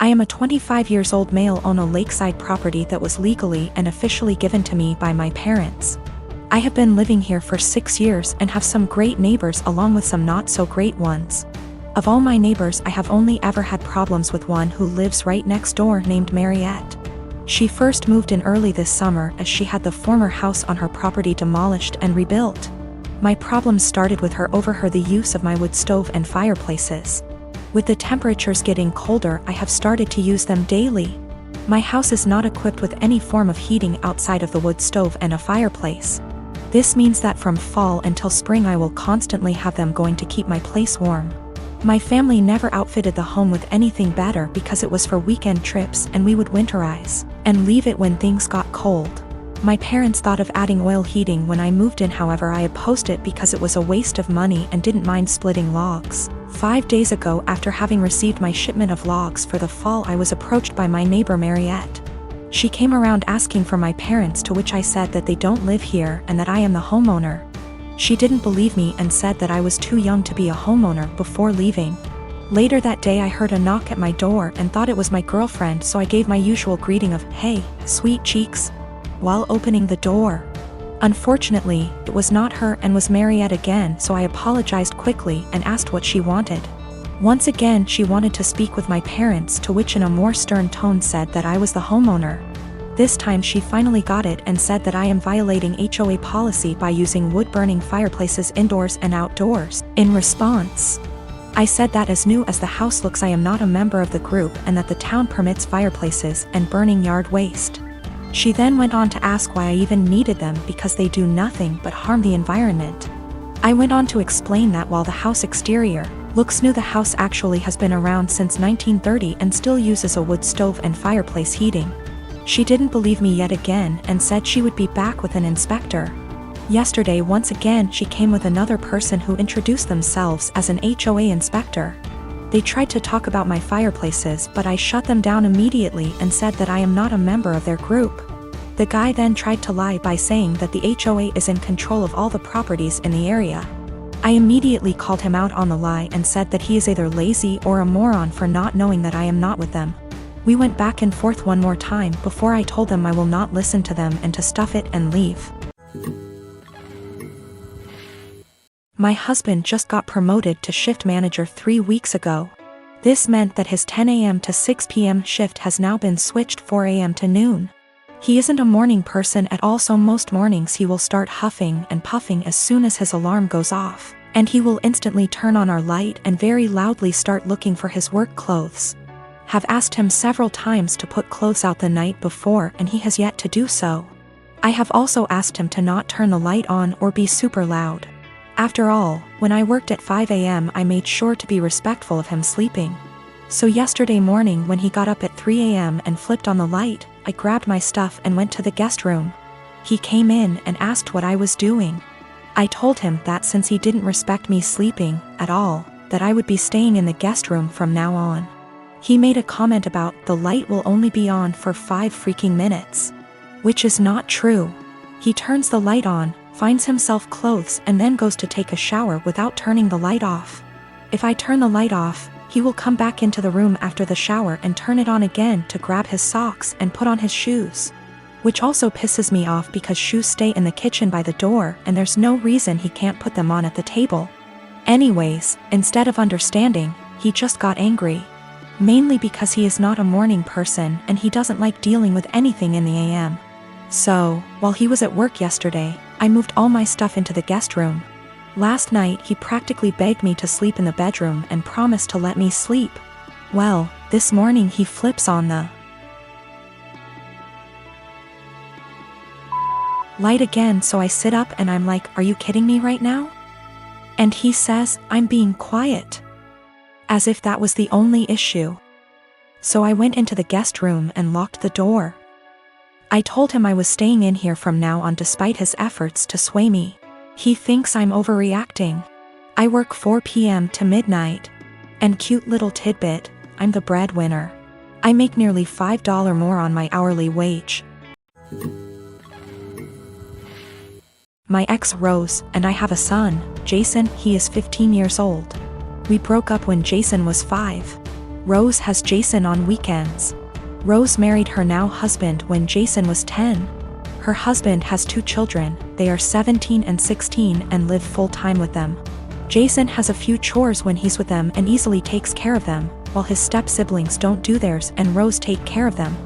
I am a 25 years old male on a lakeside property that was legally and officially given to me by my parents. I have been living here for 6 years and have some great neighbors along with some not so great ones. Of all my neighbors, I have only ever had problems with one who lives right next door named Mariette. She first moved in early this summer as she had the former house on her property demolished and rebuilt. My problems started with her over the use of my wood stove and fireplaces. With the temperatures getting colder, I have started to use them daily. My house is not equipped with any form of heating outside of the wood stove and a fireplace. This means that from fall until spring I will constantly have them going to keep my place warm. My family never outfitted the home with anything better because it was for weekend trips and we would winterize and leave it when things got cold. My parents thought of adding oil heating when I moved in, however I opposed it because it was a waste of money and didn't mind splitting logs. 5 days ago, after having received my shipment of logs for the fall, I was approached by my neighbor Mariette. She came around asking for my parents, to which I said that they don't live here and that I am the homeowner. She didn't believe me and said that I was too young to be a homeowner before leaving. Later that day I heard a knock at my door and thought it was my girlfriend, so I gave my usual greeting of, "Hey, sweet cheeks," while opening the door. Unfortunately, it was not her and was Mariette again, so I apologized quickly and asked what she wanted. Once again she wanted to speak with my parents, to which in a more stern tone said that I was the homeowner. This time she finally got it and said that I am violating HOA policy by using wood-burning fireplaces indoors and outdoors. In response, I said that as new as the house looks, I am not a member of the group and that the town permits fireplaces and burning yard waste. She then went on to ask why I even needed them, because they do nothing but harm the environment. I went on to explain that while the house exterior looks new, the house actually has been around since 1930 and still uses a wood stove and fireplace heating. She didn't believe me yet again and said she would be back with an inspector. Yesterday, once again, she came with another person who introduced themselves as an HOA inspector. They tried to talk about my fireplaces, but I shut them down immediately and said that I am not a member of their group. The guy then tried to lie by saying that the HOA is in control of all the properties in the area. I immediately called him out on the lie and said that he is either lazy or a moron for not knowing that I am not with them. We went back and forth one more time before I told them I will not listen to them and to stuff it and leave. My husband just got promoted to shift manager 3 weeks ago. This meant that his 10 a.m. to 6 p.m. shift has now been switched 4 a.m. to noon. He isn't a morning person at all, so most mornings he will start huffing and puffing as soon as his alarm goes off, and he will instantly turn on our light and very loudly start looking for his work clothes. Have asked him several times to put clothes out the night before and he has yet to do so. I have also asked him to not turn the light on or be super loud. After all, when I worked at 5 a.m. I made sure to be respectful of him sleeping. So yesterday morning when he got up at 3 a.m. and flipped on the light, I grabbed my stuff and went to the guest room. He came in and asked what I was doing. I told him that since he didn't respect me sleeping at all, that I would be staying in the guest room from now on. He made a comment about the light will only be on for 5 freaking minutes. Which is not true. He turns the light on, finds himself clothes, and then goes to take a shower without turning the light off. If I turn the light off, he will come back into the room after the shower and turn it on again to grab his socks and put on his shoes. Which also pisses me off because shoes stay in the kitchen by the door and there's no reason he can't put them on at the table. Anyways, instead of understanding, he just got angry. Mainly because he is not a morning person and he doesn't like dealing with anything in the AM. So, while he was at work yesterday, I moved all my stuff into the guest room. Last night he practically begged me to sleep in the bedroom and promised to let me sleep. Well, this morning he flips on the light again, so I sit up and I'm like, "Are you kidding me right now?" And he says, "I'm being quiet." As if that was the only issue. So I went into the guest room and locked the door. I told him I was staying in here from now on despite his efforts to sway me. He thinks I'm overreacting. I work 4 p.m. to midnight. And cute little tidbit, I'm the breadwinner. I make nearly $5 more on my hourly wage. My ex Rose and I have a son, Jason. He is 15 years old. We broke up when Jason was 5. Rose has Jason on weekends. Rose married her now husband when Jason was 10. Her husband has 2 children, they are 17 and 16 and live full-time with them. Jason has a few chores when he's with them and easily takes care of them, while his step-siblings don't do theirs and Rose take care of them.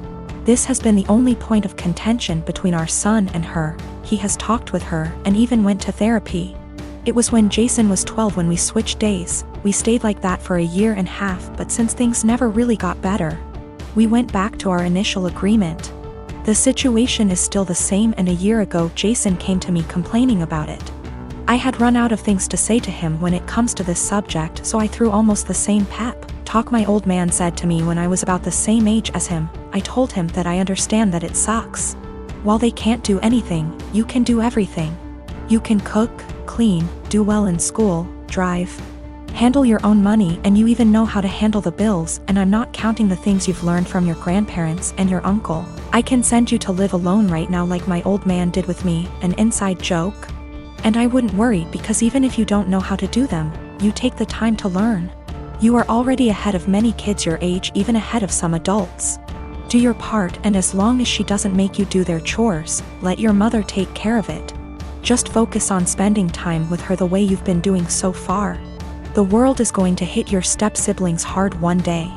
This has been the only point of contention between our son and her. He has talked with her and even went to therapy. It was when Jason was 12 when we switched days. We stayed like that for a year and a half, but since things never really got better, we went back to our initial agreement. The situation is still the same, and a year ago Jason came to me complaining about it. I had run out of things to say to him when it comes to this subject, so I threw almost the same pep talk my old man said to me when I was about the same age as him. I told him that I understand that it sucks. While they can't do anything, you can do everything. You can cook, clean, do well in school, drive, handle your own money, and you even know how to handle the bills, and I'm not counting the things you've learned from your grandparents and your uncle. I can send you to live alone right now like my old man did with me, an inside joke. And I wouldn't worry, because even if you don't know how to do them, you take the time to learn. You are already ahead of many kids your age, even ahead of some adults. Do your part, and as long as she doesn't make you do their chores, let your mother take care of it. Just focus on spending time with her the way you've been doing so far. The world is going to hit your step-siblings hard one day.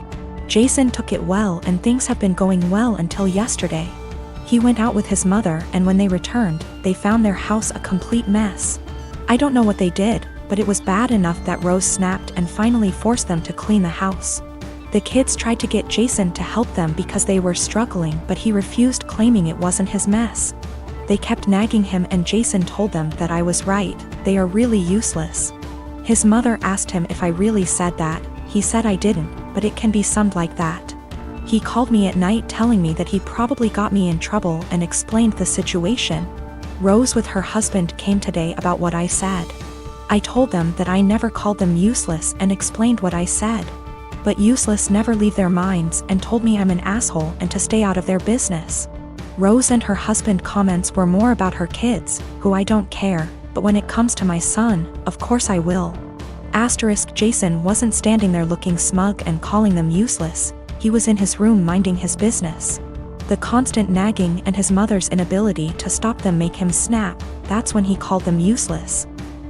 Jason took it well, and things have been going well until yesterday. He went out with his mother, and when they returned, they found their house a complete mess. I don't know what they did, but it was bad enough that Rose snapped and finally forced them to clean the house. The kids tried to get Jason to help them because they were struggling, but he refused, claiming it wasn't his mess. They kept nagging him, and Jason told them that I was right. They are really useless. His mother asked him if I really said that. He said I didn't, but it can be summed like that. He called me at night telling me that he probably got me in trouble and explained the situation. Rose with her husband came today about what I said. I told them that I never called them useless and explained what I said. But useless never leave their minds, and told me I'm an asshole and to stay out of their business. Rose and her husband comments were more about her kids, who I don't care, but when it comes to my son, of course I will. Jason wasn't standing there looking smug and calling them useless. He was in his room minding his business. The constant nagging and his mother's inability to stop them make him snap. That's when he called them useless.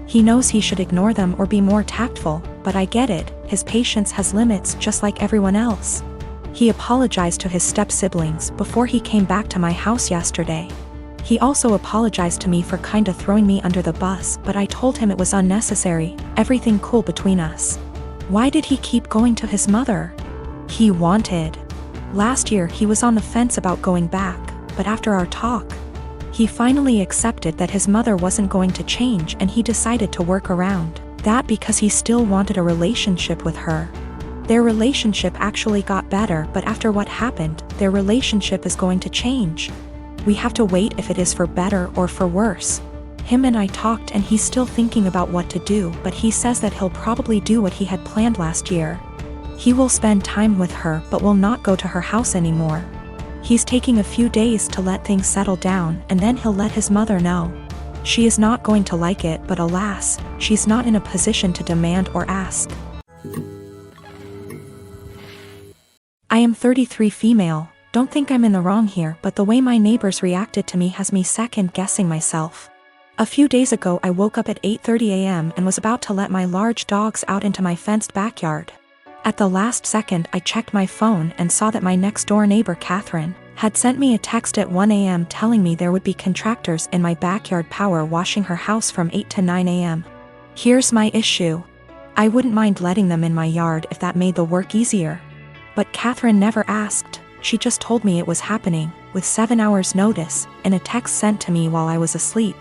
He knows he should ignore them or be more tactful, but I get it, his patience has limits just like everyone else. He apologized to his step-siblings before he came back to my house yesterday. He also apologized to me for kinda throwing me under the bus, but I told him it was unnecessary, everything cool between us. Why did he keep going to his mother? He wanted. Last year he was on the fence about going back, but after our talk, he finally accepted that his mother wasn't going to change, and he decided to work around that because he still wanted a relationship with her. Their relationship actually got better, but after what happened, their relationship is going to change. We have to wait if it is for better or for worse. Him and I talked, and he's still thinking about what to do, but he says that he'll probably do what he had planned last year. He will spend time with her but will not go to her house anymore. He's taking a few days to let things settle down, and then he'll let his mother know. She is not going to like it, but alas, she's not in a position to demand or ask. I am 33 female. Don't think I'm in the wrong here, but the way my neighbors reacted to me has me second-guessing myself. A few days ago I woke up at 8:30 a.m. and was about to let my large dogs out into my fenced backyard. At the last second I checked my phone and saw that my next-door neighbor Catherine had sent me a text at 1 a.m. telling me there would be contractors in my backyard power washing her house from 8 to 9 a.m. Here's my issue. I wouldn't mind letting them in my yard if that made the work easier. But Catherine never asked. She just told me it was happening, with 7 hours notice, in a text sent to me while I was asleep.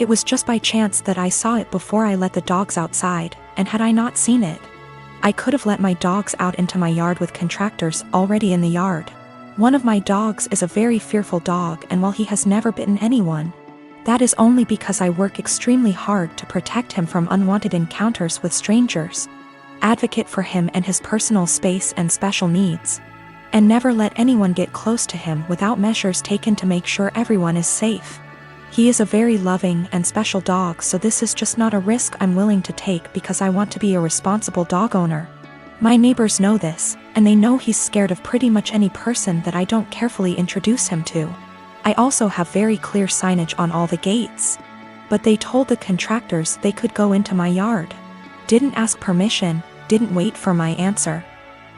It was just by chance that I saw it before I let the dogs outside, and had I not seen it, I could have let my dogs out into my yard with contractors already in the yard. One of my dogs is a very fearful dog, and while he has never bitten anyone, that is only because I work extremely hard to protect him from unwanted encounters with strangers, advocate for him and his personal space and special needs, and never let anyone get close to him without measures taken to make sure everyone is safe. He is a very loving and special dog, so this is just not a risk I'm willing to take because I want to be a responsible dog owner. My neighbors know this, and they know he's scared of pretty much any person that I don't carefully introduce him to. I also have very clear signage on all the gates. But they told the contractors they could go into my yard. Didn't ask permission, didn't wait for my answer.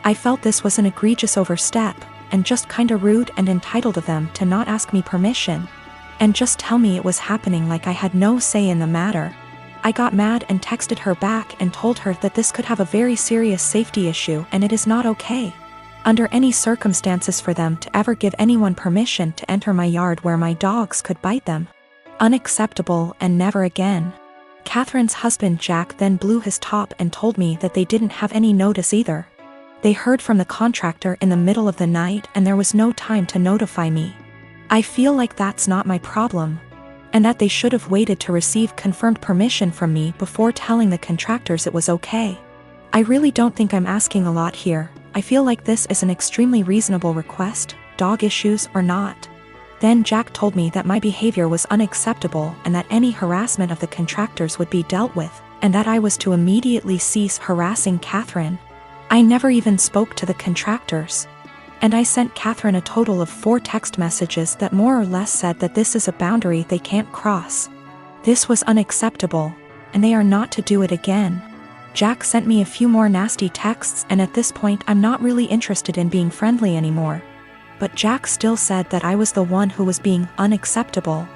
I felt this was an egregious overstep, and just kinda rude and entitled of them to not ask me permission, and just tell me it was happening like I had no say in the matter. I got mad and texted her back and told her that this could have a very serious safety issue and it is not okay, under any circumstances, for them to ever give anyone permission to enter my yard where my dogs could bite them. Unacceptable, and never again. Catherine's husband Jack then blew his top and told me that they didn't have any notice either. They heard from the contractor in the middle of the night and there was no time to notify me. I feel like that's not my problem, and that they should have waited to receive confirmed permission from me before telling the contractors it was okay. I really don't think I'm asking a lot here. I feel like this is an extremely reasonable request, dog issues or not. Then Jack told me that my behavior was unacceptable and that any harassment of the contractors would be dealt with, and that I was to immediately cease harassing Catherine. I never even spoke to the contractors. And I sent Catherine a total of 4 text messages that more or less said that this is a boundary they can't cross. This was unacceptable, and they are not to do it again. Jack sent me a few more nasty texts, and at this point I'm not really interested in being friendly anymore. But Jack still said that I was the one who was being unacceptable.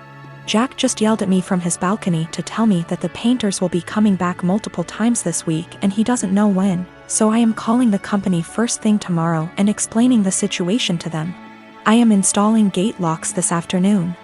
Jack just yelled at me from his balcony to tell me that the painters will be coming back multiple times this week and he doesn't know when, so I am calling the company first thing tomorrow and explaining the situation to them. I am installing gate locks this afternoon.